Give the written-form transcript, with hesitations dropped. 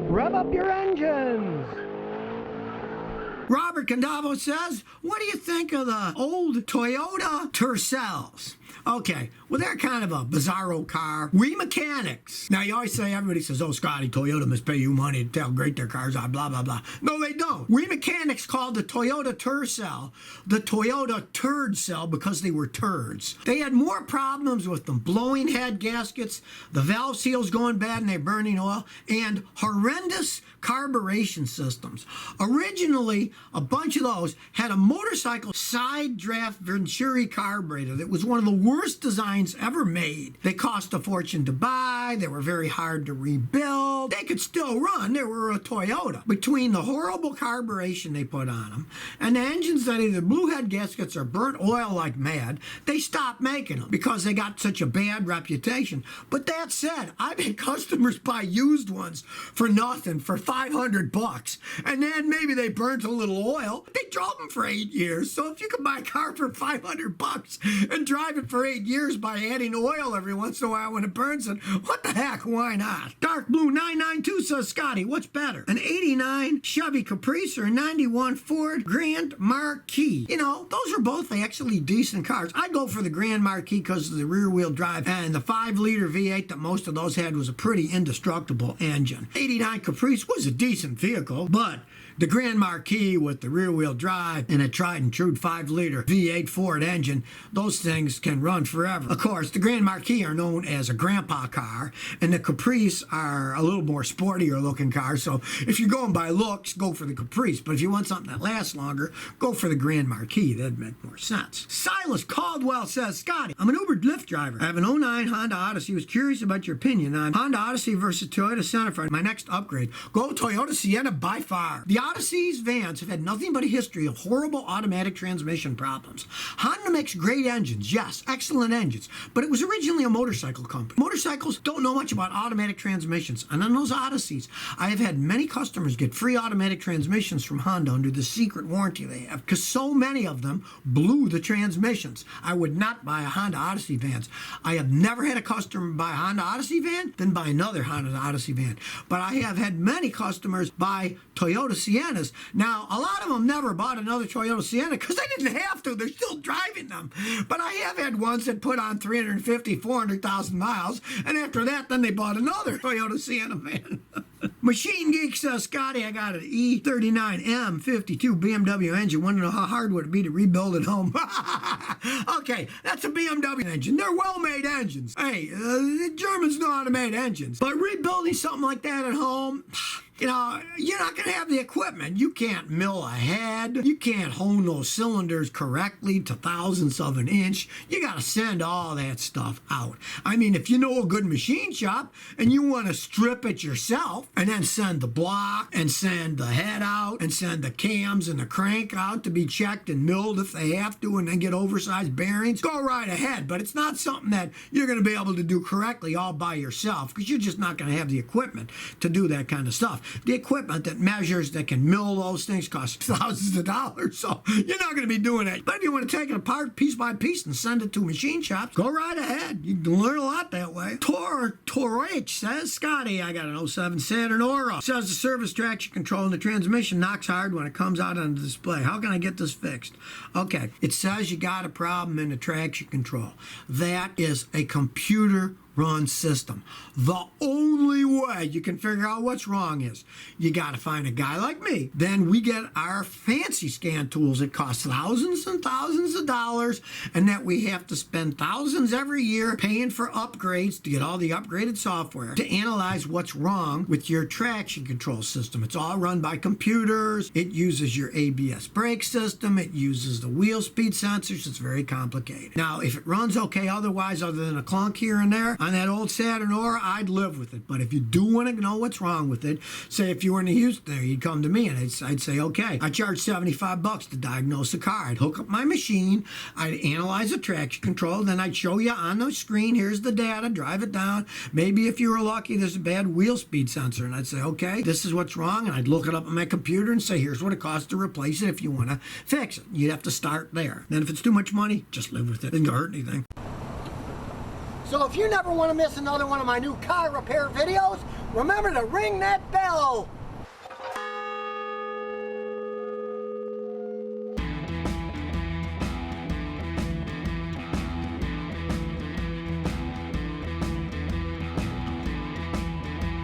Rev up your engines! Robert Condavo says, what do you think of the old Toyota Tercels? Okay, well, they're kind of a bizarro car. We mechanics. Now, you always say, everybody says, oh, Scotty, Toyota must pay you money to tell how great their cars are, blah, blah, blah. No, they don't. We mechanics called the Toyota Tercel the Toyota Tercel because they were turds. They had more problems with them blowing head gaskets, the valve seals going bad and they're burning oil, and horrendous carburation systems. Originally, a bunch of those had a motorcycle side draft Venturi carburetor that was one of the worst designs ever made. They cost a fortune to buy. They were very hard to rebuild. They could still run. They were a Toyota. Between the horrible carburation they put on them and the engines that either blew head gaskets or burnt oil like mad, they stopped making them because they got such a bad reputation. But that said, I've had customers buy used ones for nothing, for $500, and then maybe they burnt a little oil. They drove them for 8 years. So if you could buy a car for $500 and drive it for 8 years by adding oil every once in a while when it burns it, what the heck, why not? Dark Blue 992 says, Scotty, what's better, an 89 Chevy Caprice or a 91 Ford Grand Marquis? You know, those are both actually decent cars. I'd go for the Grand Marquis because of the rear-wheel drive, and the 5-liter V8 that most of those had was a pretty indestructible engine. 89 Caprice was a decent vehicle, but the Grand Marquis with the rear-wheel drive and a tried and true 5-liter V8 Ford engine, those things can run forever. Of course, the Grand Marquis are known as a grandpa car, and the Caprice are a little more sportier looking cars, so if you're going by looks, go for the Caprice, but if you want something that lasts longer, go for the Grand Marquis. That'd make more sense. Silas Caldwell says, Scotty, I'm an Uber Lyft driver. I have an '09 Honda Odyssey. I was curious about your opinion on Honda Odyssey versus Toyota Sienna for my next upgrade. Go Toyota Sienna by far. The Odyssey's vans have had nothing but a history of horrible automatic transmission problems. Honda makes great engines, yes, excellent engines, but it was originally a motorcycle company. Motorcycles don't know much about automatic transmissions, and on those Odysseys, I have had many customers get free automatic transmissions from Honda under the secret warranty they have, because so many of them blew the transmissions. I would not buy a Honda Odyssey van. I have never had a customer buy a Honda Odyssey van, then buy another Honda Odyssey van, but I have had many customers buy Toyota Siennas. Now, a lot of them never bought another Toyota Sienna because they didn't have to. They're still driving them. But I have had ones that put on 350, 400,000 miles, and after that, then they bought another Toyota Sienna van. Machine Geek says, Scotty, I got an E39 M52 BMW engine. Want to know how hard would it be to rebuild at home? Okay, that's a BMW engine. They're well-made engines. Hey, the Germans know how to make engines. But rebuilding something like that at home, you know, you're not going to have the equipment. You can't mill a head. You can't hone those cylinders correctly to thousandths of an inch. You got to send all that stuff out. I mean, if you know a good machine shop and you want to strip it yourself and then send the block and send the head out and send the cams and the crank out to be checked and milled if they have to and then get oversized bearings, go right ahead. But it's not something that you're going to be able to do correctly all by yourself because you're just not going to have the equipment to do that kind of stuff. The equipment that measures, that can mill those things costs thousands of dollars, so you're not going to be doing it. But if you want to take it apart piece by piece and send it to machine shops, go right ahead. You can learn a lot that way. Tor H says, Scotty, I got an '07 Saturn Aura. Says the service traction control and the transmission knocks hard when it comes out on the display. How can I get this fixed? Okay, it says you got a problem in the traction control. That is a computer run system. The only way you can figure out what's wrong is you got to find a guy like me. Then we get our fancy scan tools that cost thousands and thousands of dollars and that we have to spend thousands every year paying for upgrades to get all the upgraded software to analyze what's wrong with your traction control system. It's all run by computers. It uses your ABS brake system. It uses the wheel speed sensors. It's very complicated. Now, if it runs okay otherwise, other than a clunk here and there, on that old Saturn Aura, I'd live with it. But if you do want to know what's wrong with it, say if you were in Houston there, you'd come to me and I'd say, okay, I charge $75 to diagnose the car. I'd hook up my machine, I'd analyze the traction control, then I'd show you on the screen, here's the data, drive it down. Maybe if you were lucky, there's a bad wheel speed sensor. And I'd say, okay, this is what's wrong. And I'd look it up on my computer and say, here's what it costs to replace it if you want to fix it. You'd have to start there. Then if it's too much money, just live with it. It doesn't hurt anything. So if you never want to miss another one of my new car repair videos, Remember to ring that bell.